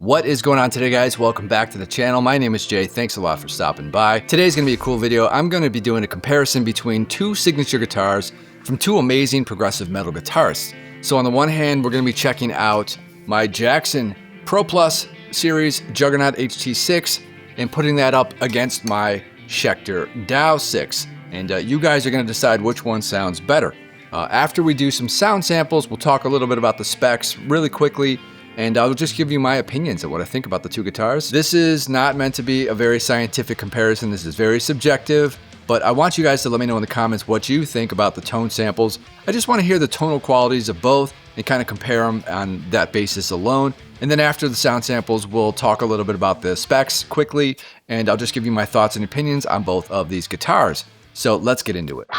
What is going on today, guys? Welcome back to the channel. My name is Jay. Thanks a lot for stopping by. Today's gonna be a cool video. I'm gonna be doing a comparison between two signature guitars from two amazing progressive metal guitarists. So on the one hand, we're gonna be checking out my Jackson Pro Plus series Juggernaut HT6 and putting that up against my Schecter Dow 6. And you guys are gonna decide which one sounds better. After we do some sound samples, we'll talk a little bit about the specs really quickly, and I'll just give you my opinions of what I think about the two guitars. This is not meant to be a very scientific comparison. This is very subjective, but I want you guys to let me know in the comments what you think about the tone samples. I just want to hear the tonal qualities of both and kind of compare them on that basis alone. And then after the sound samples, we'll talk a little bit about the specs quickly, and I'll just give you my thoughts and opinions on both of these guitars. So let's get into it.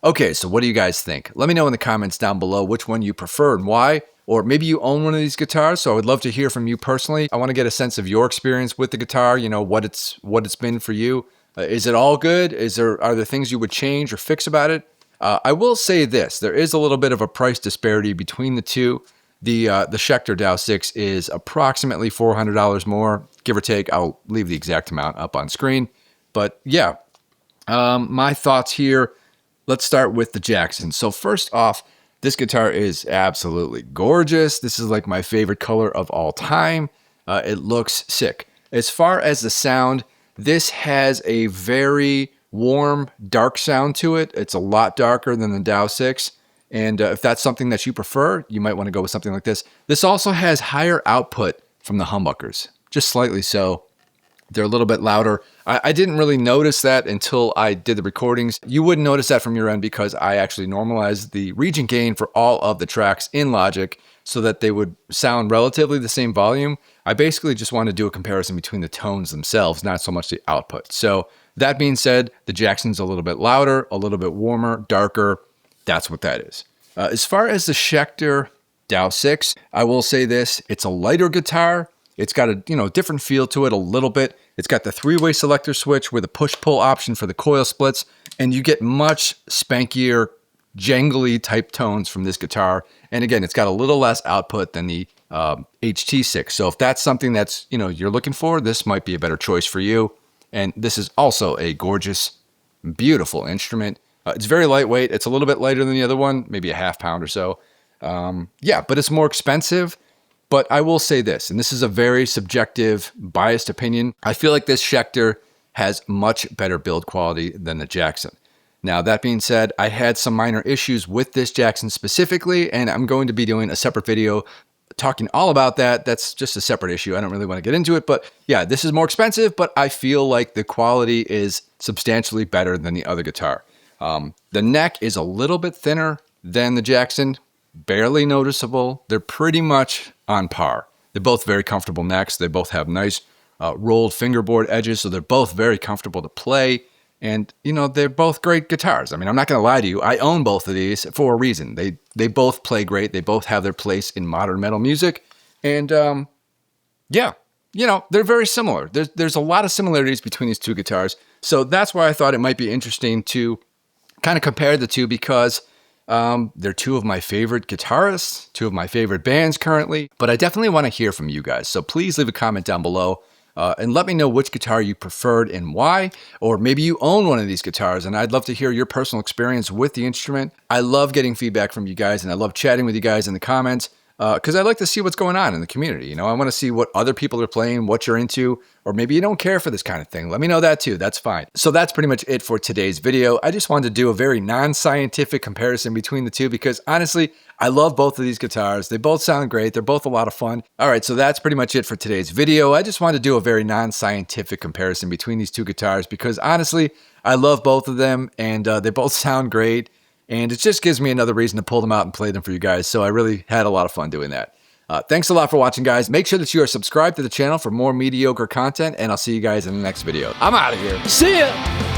Okay, so what do you guys think? Let me know in the comments down below which one you prefer and why. Or maybe you own one of these guitars, so I would love to hear from you personally. I want to get a sense of your experience with the guitar, you know, what it's been for you. Is it all good? Are there things you would change or fix about it? I will say this, there is a little bit of a price disparity between the two. The Schecter DAW 6 is approximately $400 more, give or take. I'll leave the exact amount up on screen. But yeah, my thoughts here, let's start with the Jackson. So first off, this guitar is absolutely gorgeous. This is like my favorite color of all time. It looks sick. As far as the sound, this has a very warm, dark sound to it. It's a lot darker than the DAW 6. And if that's something that you prefer, you might want to go with something like this. This also has higher output from the humbuckers, just slightly so. They're a little bit louder. I didn't really notice that until I did the recordings. You wouldn't notice that from your end because I actually normalized the region gain for all of the tracks in Logic so that they would sound relatively the same volume. I basically just want to do a comparison between the tones themselves, not so much the output. So that being said, the Jackson's a little bit louder, a little bit warmer, darker. That's what that is. As far as the Schecter DAW 6, I will say this, it's a lighter guitar. It's got a different feel to it a little bit. It's got the three-way selector switch with a push-pull option for the coil splits, and you get much spankier, jangly type tones from this guitar. And again, it's got a little less output than the HT6. So if that's something that's you're looking for, this might be a better choice for you. And this is also a gorgeous, beautiful instrument. It's very lightweight. It's a little bit lighter than the other one, maybe a half pound or so. Yeah, but it's more expensive. But I will say this, and this is a very subjective, biased opinion. I feel like this Schecter has much better build quality than the Jackson. Now, that being said, I had some minor issues with this Jackson specifically, and I'm going to be doing a separate video talking all about that. That's just a separate issue. I don't really want to get into it, but yeah, this is more expensive, but I feel like the quality is substantially better than the other guitar. The neck is a little bit thinner than the Jackson, barely noticeable. They're pretty much on par. They're both very comfortable necks. They both have nice rolled fingerboard edges, so they're both very comfortable to play. And, they're both great guitars. I mean, I'm not going to lie to you. I own both of these for a reason. They both play great. They both have their place in modern metal music. And, yeah, they're very similar. There's a lot of similarities between these two guitars. So that's why I thought it might be interesting to kind of compare the two because they're two of my favorite guitarists, two of my favorite bands currently, but I definitely want to hear from you guys. So please leave a comment down below and let me know which guitar you preferred and why, or maybe you own one of these guitars and I'd love to hear your personal experience with the instrument. I love getting feedback from you guys and I love chatting with you guys in the comments because I like to see what's going on in the community. I want to see what other people are playing, what you're into, or maybe you don't care for this kind of thing. Let me know that too. That's fine. So that's pretty much it for today's video. I just wanted to do a very non-scientific comparison between the two because honestly, I love both of these guitars. They both sound great. They're both a lot of fun. All right, so that's pretty much it for today's video. I just wanted to do a very non-scientific comparison between these two guitars because honestly, I love both of them and they both sound great. And it just gives me another reason to pull them out and play them for you guys. So I really had a lot of fun doing that. Thanks a lot for watching, guys. Make sure that you are subscribed to the channel for more mediocre content, and I'll see you guys in the next video. I'm out of here. See ya!